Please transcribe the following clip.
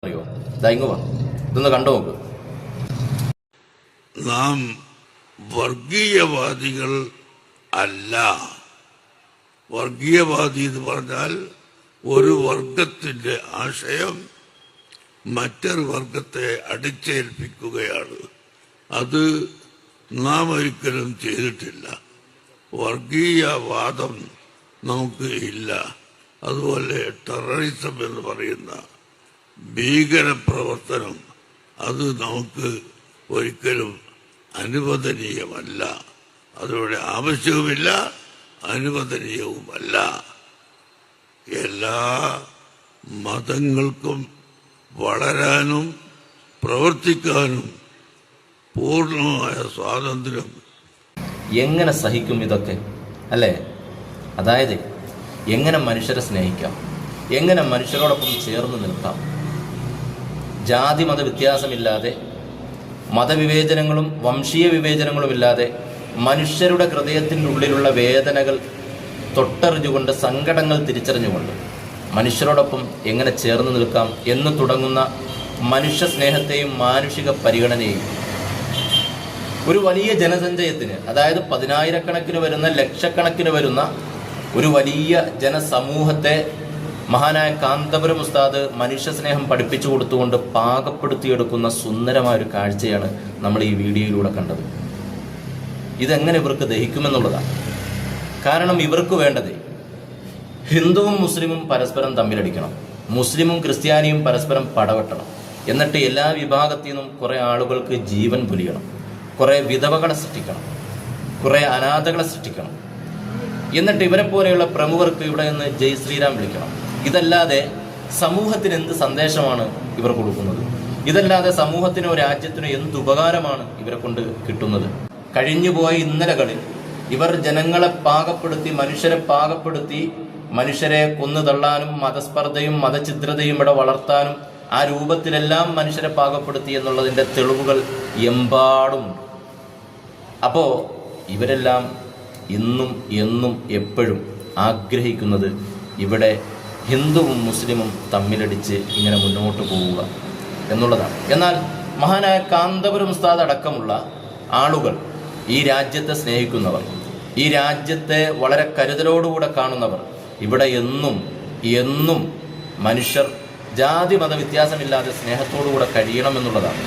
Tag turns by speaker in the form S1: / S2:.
S1: അറിയോ? ഇതൊന്ന് കണ്ടു നോക്ക്.
S2: നാം വർഗീയവാദികൾ അല്ല. വർഗീയവാദി എന്ന് പറഞ്ഞാൽ ഒരു വർഗത്തിന്റെ ആശയം മറ്റൊരു വർഗത്തെ അടിച്ചേൽപ്പിക്കുകയാണ്. അത് നാം ഒരിക്കലും ചെയ്തിട്ടില്ല. വർഗീയവാദം നമുക്ക് ഇല്ല. അതുപോലെ ടെററിസം എന്ന് പറയുന്ന ഭീകരപ്രവർത്തനം അത് നമുക്ക് ഒരിക്കലും അനുവദനീയമല്ല. അതിവിടെ ആവശ്യവുമില്ല, അനുവദനീയവുമല്ല. എല്ലാ മതങ്ങൾക്കും വളരാനും പ്രവർത്തിക്കാനും പൂർണ്ണമായ സ്വാതന്ത്ര്യം.
S1: എങ്ങനെ സഹിക്കും ഇതൊക്കെ അല്ലേ? അതായത് എങ്ങനെ മനുഷ്യരെ സ്നേഹിക്കാം, എങ്ങനെ മനുഷ്യരോടൊപ്പം ചേർന്ന് നിൽക്കാം, ജാതി മത വ്യത്യാസമില്ലാതെ, മതവിവേചനങ്ങളും വംശീയ വിവേചനങ്ങളുമില്ലാതെ മനുഷ്യരുടെ ഹൃദയത്തിൻ്റെ ഉള്ളിലുള്ള വേദനകൾ തൊട്ടറിഞ്ഞുകൊണ്ട്, സങ്കടങ്ങൾ തിരിച്ചറിഞ്ഞുകൊണ്ട് മനുഷ്യരോടൊപ്പം എങ്ങനെ ചേർന്ന് നിൽക്കാം എന്ന് തുടങ്ങുന്ന മനുഷ്യ സ്നേഹത്തെയും മാനുഷിക പരിഗണനയും ഒരു വലിയ ജനസഞ്ചയത്തിന്, അതായത് പതിനായിരക്കണക്കിന് വരുന്ന, ലക്ഷക്കണക്കിന് വരുന്ന ഒരു വലിയ ജനസമൂഹത്തെ മഹാനായ കാന്തപുരം ഉസ്താദ് മനുഷ്യസ്നേഹം പഠിപ്പിച്ചു കൊടുത്തുകൊണ്ട് പാകപ്പെടുത്തിയെടുക്കുന്ന സുന്ദരമായ ഒരു കാഴ്ചയാണ് നമ്മൾ ഈ വീഡിയോയിലൂടെ കണ്ടത്. ഇതെങ്ങനെ ഇവർക്ക് ദഹിക്കുമെന്നുള്ളതാണ്. കാരണം ഇവർക്ക് വേണ്ടത് ഹിന്ദുവും മുസ്ലിമും പരസ്പരം തമ്മിലടിക്കണം, മുസ്ലിമും ക്രിസ്ത്യാനിയും പരസ്പരം പടവെട്ടണം, എന്നിട്ട് എല്ലാ വിഭാഗത്തിൽ നിന്നും കുറേ ആളുകൾക്ക് ജീവൻ പൊലിയണം, കുറേ വിധവകളെ സൃഷ്ടിക്കണം, കുറേ അനാഥകളെ സൃഷ്ടിക്കണം, എന്നിട്ട് ഇവരെ പോലെയുള്ള പ്രമുഖർക്ക് ഇവിടെ നിന്ന് ജയ് ശ്രീരാം വിളിക്കണം. ഇതല്ലാതെ സമൂഹത്തിന് എന്ത് സന്ദേശമാണ് ഇവർ കൊടുക്കുന്നത്? ഇതല്ലാതെ സമൂഹത്തിനോ രാജ്യത്തിനോ എന്ത് ഉപകാരമാണ് ഇവരെ കൊണ്ട് കിട്ടുന്നത്? കഴിഞ്ഞുപോയ ഇന്നലകളിൽ ഇവർ ജനങ്ങളെ പാകപ്പെടുത്തി, മനുഷ്യരെ പാകപ്പെടുത്തി, മനുഷ്യരെ കൊന്നു തള്ളാനും മതസ്പർദ്ധയും മതചിത്രതയും ഇവിടെ വളർത്താനും ആ രൂപത്തിലെല്ലാം മനുഷ്യരെ പാകപ്പെടുത്തി എന്നുള്ളതിൻ്റെ തെളിവുകൾ എമ്പാടുമുണ്ട്. അപ്പോൾ ഇവരെല്ലാം ഇന്നും എന്നും എപ്പോഴും ആഗ്രഹിക്കുന്നത് ഇവിടെ ഹിന്ദുവും മുസ്ലിമും തമ്മിലടിച്ച് ഇങ്ങനെ മുന്നോട്ട് പോവുക എന്നുള്ളതാണ്. എന്നാൽ മഹാനായ കാന്തപുരം ഉസ്താദ് അടക്കമുള്ള ആളുകൾ, ഈ രാജ്യത്തെ സ്നേഹിക്കുന്നവർ, ഈ രാജ്യത്തെ വളരെ കരുതലോടുകൂടെ കാണുന്നവർ, ഇവിടെ എന്നും മനുഷ്യർ ജാതി മത വ്യത്യാസമില്ലാതെ സ്നേഹത്തോടുകൂടെ കഴിയണമെന്നുള്ളതാണ്.